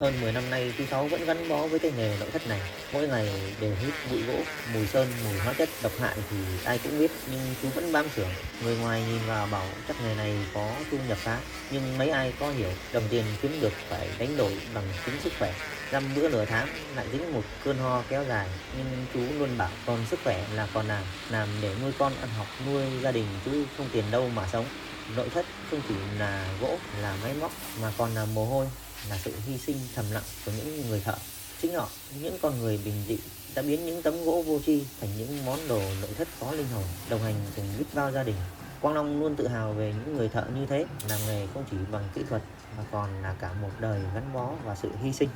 Hơn 10 năm nay, chú Sáu vẫn gắn bó với cái nghề nội thất này. Mỗi ngày đều hít bụi gỗ, mùi sơn, mùi hóa chất độc hại thì ai cũng biết, nhưng chú vẫn bám xưởng. Người ngoài nhìn vào bảo chắc nghề này có thu nhập khá, nhưng mấy ai có hiểu đồng tiền kiếm được phải đánh đổi bằng chính sức khỏe. Dăm bữa nửa tháng lại dính một cơn ho kéo dài, nhưng chú luôn bảo còn sức khỏe là còn làm để nuôi con ăn học, nuôi gia đình chứ không tiền đâu mà sống. Nội thất không chỉ là gỗ, là máy móc mà còn là mồ hôi, là sự hy sinh thầm lặng của những người thợ. Chính họ, những con người bình dị, đã biến những tấm gỗ vô tri thành những món đồ nội thất có linh hồn, đồng hành cùng biết bao gia đình. Quang Long luôn tự hào về những người thợ như thế, làm nghề không chỉ bằng kỹ thuật mà còn là cả một đời gắn bó và sự hy sinh.